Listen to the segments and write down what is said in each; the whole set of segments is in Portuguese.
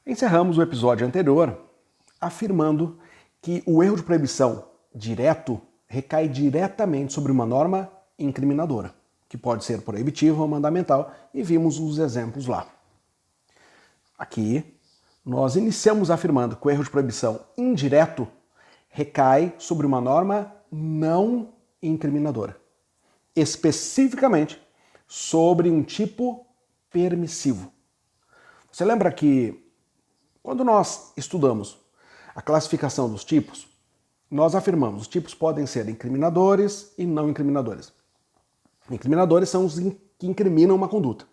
Encerramos o episódio anterior afirmando que o erro de proibição direto recai diretamente sobre uma norma incriminadora, que pode ser proibitiva ou mandamental, e vimos os exemplos lá. Aqui, nós iniciamos afirmando que o erro de proibição indireto recai sobre uma norma não incriminadora, especificamente sobre um tipo permissivo. Você lembra que quando nós estudamos a classificação dos tipos, nós afirmamos que os tipos podem ser incriminadores e não incriminadores. Incriminadores são os que incriminam uma conduta.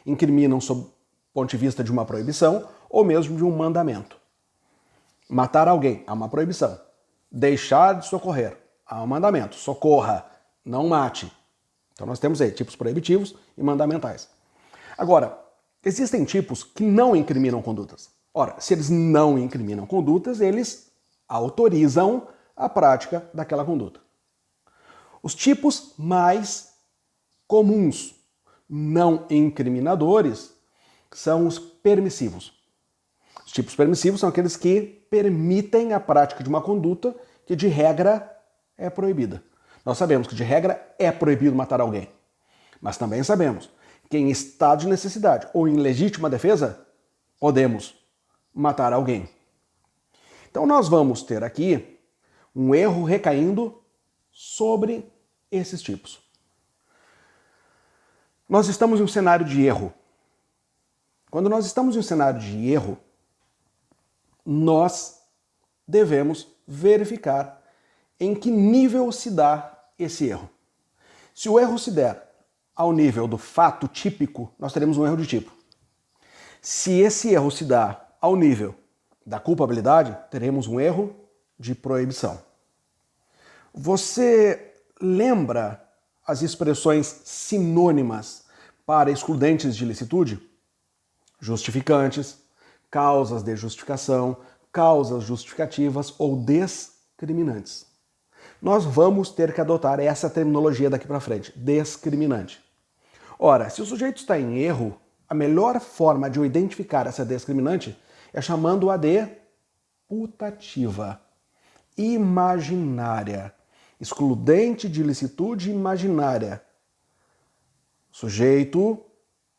Incriminam sob o ponto de vista de uma proibição ou mesmo de um mandamento. Matar alguém há uma proibição. Deixar de socorrer há um mandamento. Socorra, não mate. Então nós temos aí tipos proibitivos e mandamentais. Agora, existem tipos que não incriminam condutas. Ora, se eles não incriminam condutas, eles autorizam a prática daquela conduta. Os tipos mais comuns não incriminadores são os permissivos. Os tipos permissivos são aqueles que permitem a prática de uma conduta que de regra é proibida. Nós sabemos que de regra é proibido matar alguém, mas também sabemos que em estado de necessidade ou em legítima defesa podemos matar alguém. Então nós vamos ter aqui um erro recaindo sobre esses tipos. Nós estamos em um cenário de erro. Quando nós estamos em um cenário de erro, nós devemos verificar em que nível se dá esse erro. Se o erro se der ao nível do fato típico, nós teremos um erro de tipo. Se esse erro se dá ao nível da culpabilidade, teremos um erro de proibição. Você lembra as expressões sinônimas para excludentes de ilicitude? Justificantes, causas de justificação, causas justificativas ou discriminantes. Nós vamos ter que adotar essa terminologia daqui para frente, discriminante. Ora, se o sujeito está em erro, a melhor forma de eu identificar essa discriminante é chamando-a de putativa, imaginária, excludente de ilicitude imaginária. O sujeito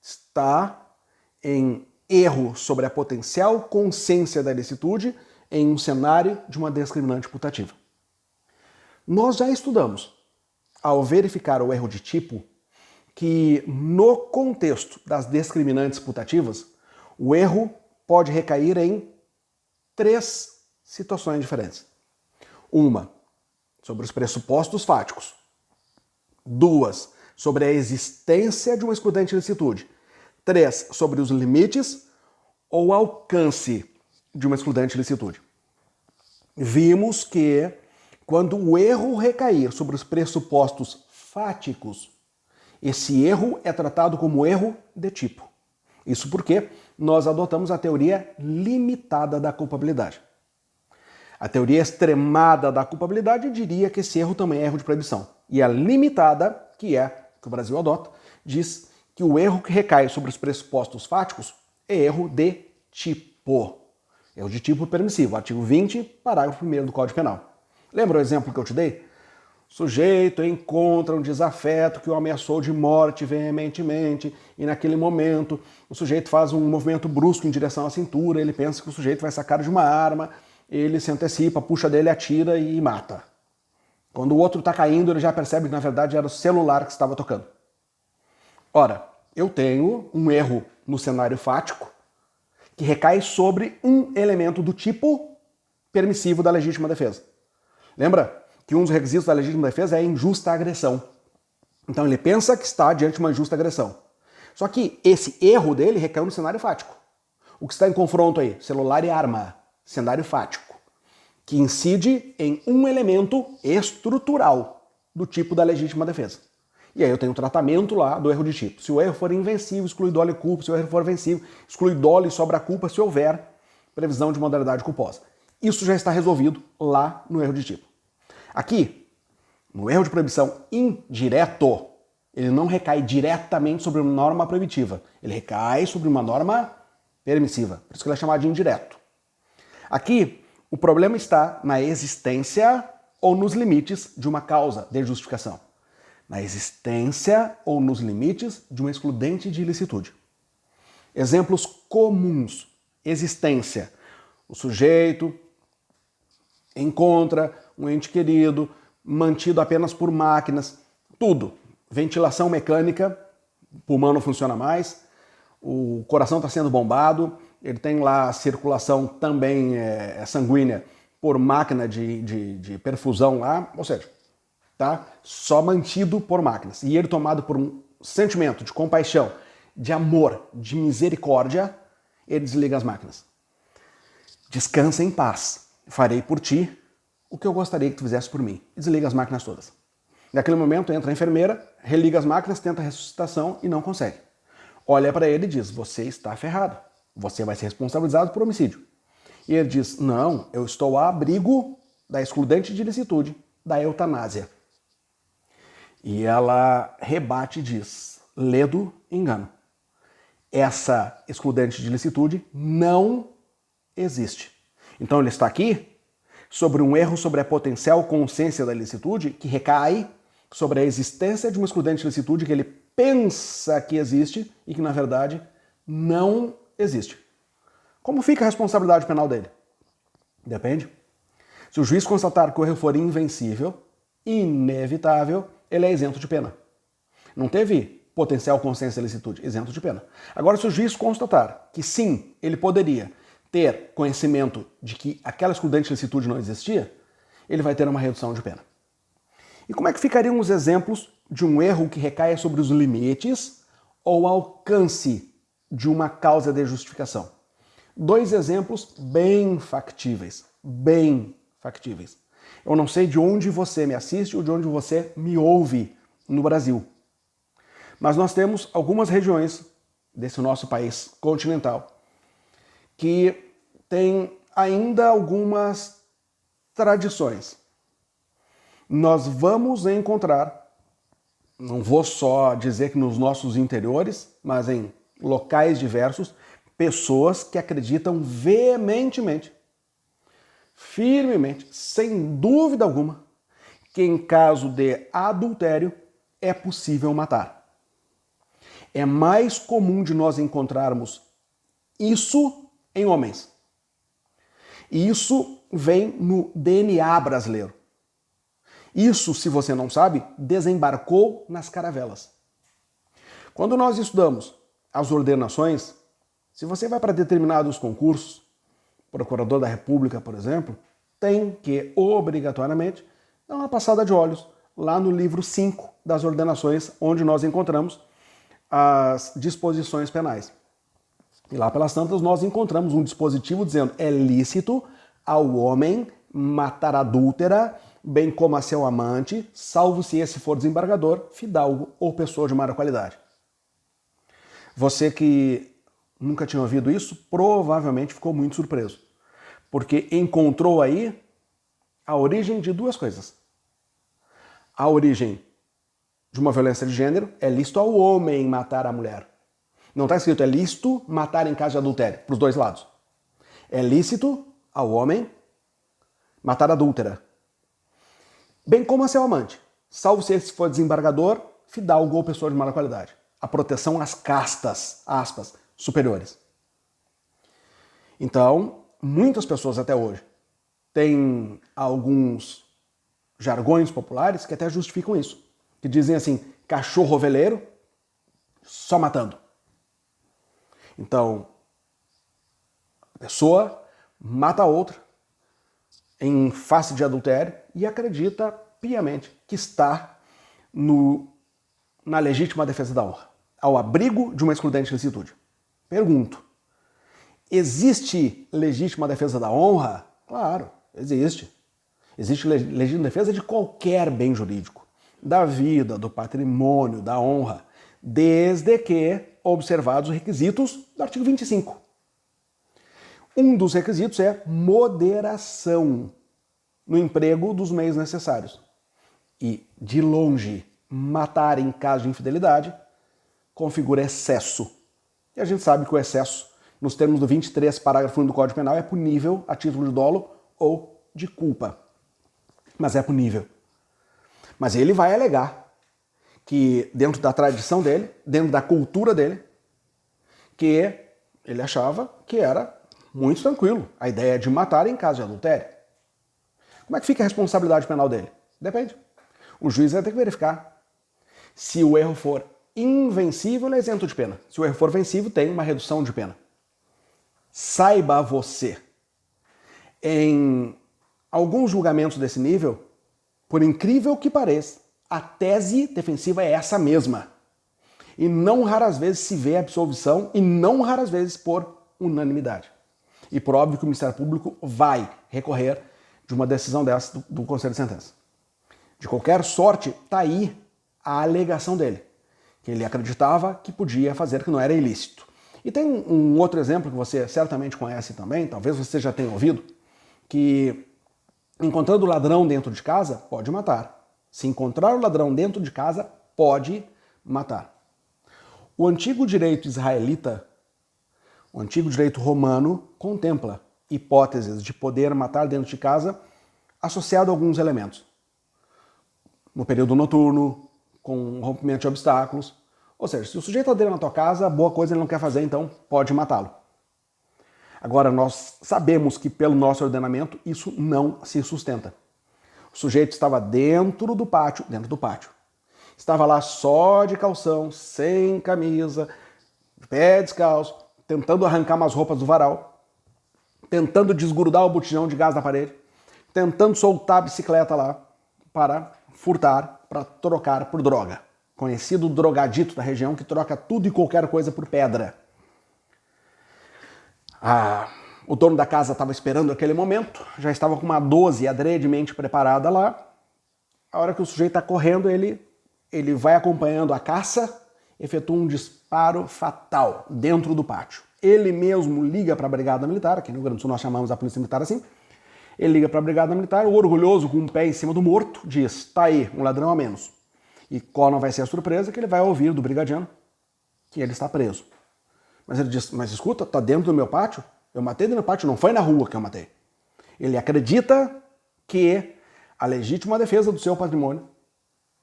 está em erro sobre a potencial consciência da ilicitude em um cenário de uma discriminante putativa. Nós já estudamos, ao verificar o erro de tipo, que no contexto das discriminantes putativas, o erro pode recair em 3 situações diferentes. Uma, sobre os pressupostos fáticos. 2, sobre a existência de uma excludente de ilicitude. 3, sobre os limites ou alcance de uma excludente de ilicitude. Vimos que quando o erro recair sobre os pressupostos fáticos, esse erro é tratado como erro de tipo. Isso porque nós adotamos a teoria limitada da culpabilidade. A teoria extremada da culpabilidade diria que esse erro também é erro de proibição. E a limitada, que o Brasil adota, diz que o erro que recai sobre os pressupostos fáticos é erro de tipo. Erro de tipo permissivo, artigo 20, parágrafo 1º do Código Penal. Lembra o exemplo que eu te dei? O sujeito encontra um desafeto que o ameaçou de morte veementemente e naquele momento o sujeito faz um movimento brusco em direção à cintura, ele pensa que o sujeito vai sacar de uma arma, ele se antecipa, puxa dele, atira e mata. Quando o outro está caindo, ele já percebe que na verdade era o celular que estava tocando. Ora, eu tenho um erro no cenário fático que recai sobre um elemento do tipo permissivo da legítima defesa. Lembra que um dos requisitos da legítima defesa é a injusta agressão. Então ele pensa que está diante de uma injusta agressão. Só que esse erro dele recaiu no cenário fático. O que está em confronto aí? Celular e arma. Cenário fático. Que incide em um elemento estrutural do tipo da legítima defesa. E aí eu tenho o tratamento lá do erro de tipo. Se o erro for invencível, exclui dolo e culpa. Se o erro for vencível, exclui dolo e sobra culpa se houver previsão de modalidade culposa. Isso já está resolvido lá no erro de tipo. Aqui, no erro de proibição indireto, ele não recai diretamente sobre uma norma proibitiva. Ele recai sobre uma norma permissiva. Por isso que ele é chamado de indireto. Aqui, o problema está na existência ou nos limites de uma causa de justificação. Na existência ou nos limites de uma excludente de ilicitude. Exemplos comuns. Existência. O sujeito encontra um ente querido, mantido apenas por máquinas, tudo. Ventilação mecânica, o pulmão não funciona mais, o coração está sendo bombado, ele tem lá a circulação também sanguínea por máquina de perfusão lá, ou seja, tá só mantido por máquinas. E ele tomado por um sentimento de compaixão, de amor, de misericórdia, ele desliga as máquinas. Descansa em paz, farei por ti o que eu gostaria que tu fizesse por mim. E desliga as máquinas todas. Naquele momento entra a enfermeira, religa as máquinas, tenta a ressuscitação e não consegue. Olha para ele e diz, você está ferrado, você vai ser responsabilizado por homicídio. E ele diz, não, eu estou a abrigo da excludente de ilicitude, da eutanásia. E ela rebate e diz, ledo engano. Essa excludente de ilicitude não existe. Então ele está aqui sobre um erro sobre a potencial consciência da ilicitude que recai sobre a existência de uma excludente de ilicitude que ele pensa que existe e que na verdade não existe. Como fica a responsabilidade penal dele? Depende. Se o juiz constatar que o erro for invencível, inevitável, ele é isento de pena. Não teve potencial consciência da ilicitude, isento de pena. Agora, se o juiz constatar que sim, ele poderia ter conhecimento de que aquela excludente de ilicitude não existia, ele vai ter uma redução de pena. E como é que ficariam os exemplos de um erro que recaia sobre os limites ou alcance de uma causa de justificação? Dois exemplos bem factíveis. Bem factíveis. Eu não sei de onde você me assiste ou de onde você me ouve no Brasil. Mas nós temos algumas regiões desse nosso país continental que tem ainda algumas tradições. Nós vamos encontrar, não vou só dizer que nos nossos interiores, mas em locais diversos, pessoas que acreditam veementemente, firmemente, sem dúvida alguma, que em caso de adultério é possível matar. É mais comum de nós encontrarmos isso em homens. E isso vem no DNA brasileiro. Isso, se você não sabe, desembarcou nas caravelas. Quando nós estudamos as ordenações, se você vai para determinados concursos, procurador da República, por exemplo, tem que, obrigatoriamente, dar uma passada de olhos lá no livro 5 das ordenações, onde nós encontramos as disposições penais. E lá pelas tantas nós encontramos um dispositivo dizendo é lícito ao homem matar adúltera, bem como a seu amante, salvo se esse for desembargador, fidalgo ou pessoa de má qualidade. Você que nunca tinha ouvido isso, provavelmente ficou muito surpreso, porque encontrou aí a origem de duas coisas. A origem de uma violência de gênero, é lícito ao homem matar a mulher. Não está escrito é lícito matar em caso de adultério, para os dois lados. É lícito ao homem matar a adúltera, bem como a seu amante, salvo se esse for desembargador, fidalgo ou pessoa de má qualidade. A proteção às castas, aspas, superiores. Então, muitas pessoas até hoje têm alguns jargões populares que até justificam isso. Que dizem assim, cachorro veleiro, só matando. Então, a pessoa mata a outra em face de adultério e acredita piamente que está na legítima defesa da honra, ao abrigo de uma excludente de ilicitude. Pergunto, existe legítima defesa da honra? Claro, existe. Existe legítima defesa de qualquer bem jurídico, da vida, do patrimônio, da honra, desde que observados os requisitos do artigo 25. Um dos requisitos é moderação no emprego dos meios necessários. E, de longe, matar em caso de infidelidade configura excesso. E a gente sabe que o excesso nos termos do 23, parágrafo 1 do Código Penal, é punível a título de dolo ou de culpa. Mas é punível. Mas ele vai alegar que dentro da tradição dele, dentro da cultura dele, que ele achava que era muito tranquilo a ideia de matar em caso de adultério. Como é que fica a responsabilidade penal dele? Depende. O juiz vai ter que verificar. Se o erro for invencível, ele é isento de pena. Se o erro for vencível, tem uma redução de pena. Saiba você, em alguns julgamentos desse nível, por incrível que pareça, a tese defensiva é essa mesma. E não raras vezes se vê absolvição, e não raras vezes por unanimidade. E por óbvio que o Ministério Público vai recorrer de uma decisão dessa do Conselho de Sentença. De qualquer sorte, está aí a alegação dele, que ele acreditava que podia fazer, que não era ilícito. E tem um outro exemplo que você certamente conhece também, talvez você já tenha ouvido, que encontrando o ladrão dentro de casa, pode matar. Se encontrar o ladrão dentro de casa, pode matar. O antigo direito israelita, o antigo direito romano, contempla hipóteses de poder matar dentro de casa associado a alguns elementos. No período noturno, com rompimento de obstáculos. Ou seja, se o sujeito está dentro da tua casa, boa coisa ele não quer fazer, então pode matá-lo. Agora, nós sabemos que pelo nosso ordenamento isso não se sustenta. O sujeito estava dentro do pátio. Estava lá só de calção, sem camisa, pé descalço, tentando arrancar umas roupas do varal, tentando desgrudar o botijão de gás da parede, tentando soltar a bicicleta lá para furtar, para trocar por droga. Conhecido drogadito da região que troca tudo e qualquer coisa por pedra. O dono da casa estava esperando aquele momento, já estava com uma 12 adredemente preparada lá. A hora que o sujeito está correndo, ele vai acompanhando a caça, efetua um disparo fatal dentro do pátio. Ele mesmo liga para a Brigada Militar, aqui no Rio Grande do Sul nós chamamos a Polícia Militar assim. Ele liga para a Brigada Militar, o orgulhoso com um pé em cima do morto, diz, tá aí, um ladrão a menos. E qual não vai ser a surpresa que ele vai ouvir do brigadiano que ele está preso. Mas ele diz, mas escuta, tá dentro do meu pátio? Eu matei dentro do pátio, não foi na rua que eu matei. Ele acredita que a legítima defesa do seu patrimônio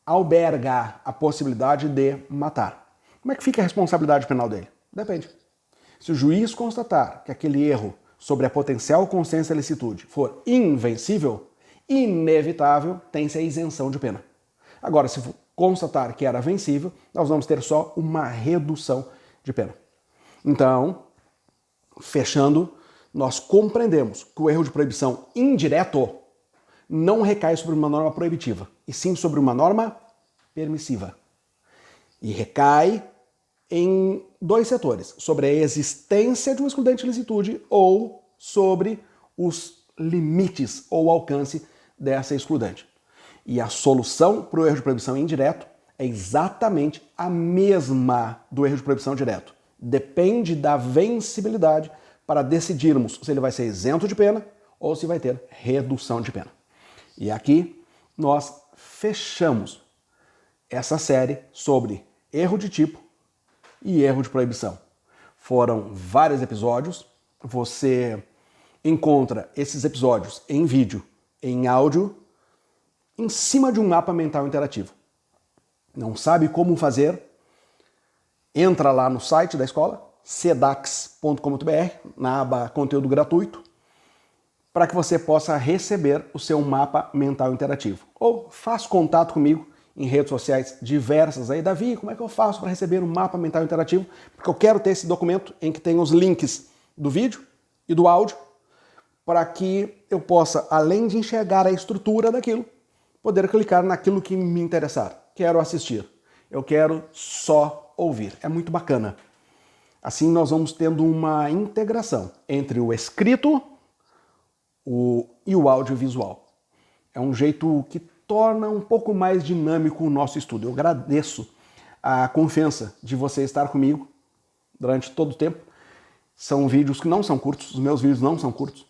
alberga a possibilidade de matar. Como é que fica a responsabilidade penal dele? Depende. Se o juiz constatar que aquele erro sobre a potencial consciência de licitude for invencível, inevitável, tem-se a isenção de pena. Agora, se for constatar que era vencível, nós vamos ter só uma redução de pena. Então, fechando, nós compreendemos que o erro de proibição indireto não recai sobre uma norma proibitiva, e sim sobre uma norma permissiva. E recai em dois setores, sobre a existência de uma excludente de licitude ou sobre os limites ou alcance dessa excludente. E a solução para o erro de proibição indireto é exatamente a mesma do erro de proibição direto. Depende da vencibilidade para decidirmos se ele vai ser isento de pena ou se vai ter redução de pena. E aqui nós fechamos essa série sobre erro de tipo e erro de proibição. Foram vários episódios, você encontra esses episódios em vídeo, em áudio, em cima de um mapa mental interativo. Não sabe como fazer? Entra lá no site da escola, cedax.com.br, na aba conteúdo gratuito, para que você possa receber o seu mapa mental interativo. Ou faça contato comigo em redes sociais diversas aí. Davi, como é que eu faço para receber um mapa mental interativo? Porque eu quero ter esse documento em que tem os links do vídeo e do áudio, para que eu possa, além de enxergar a estrutura daquilo, poder clicar naquilo que me interessar. Quero assistir. Eu quero só ouvir. É muito bacana. Assim nós vamos tendo uma integração entre o escrito e o audiovisual. É um jeito que torna um pouco mais dinâmico o nosso estudo. Eu agradeço a confiança de você estar comigo durante todo o tempo. São vídeos que não são curtos, os meus vídeos não são curtos.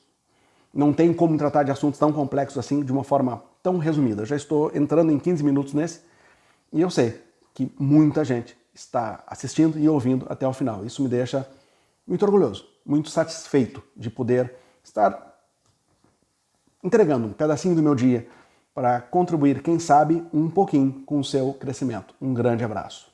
Não tem como tratar de assuntos tão complexos assim de uma forma tão resumida. Eu já estou entrando em 15 minutos nesse e eu sei que muita gente está assistindo e ouvindo até o final. Isso me deixa muito orgulhoso, muito satisfeito de poder estar entregando um pedacinho do meu dia para contribuir, quem sabe, um pouquinho com o seu crescimento. Um grande abraço.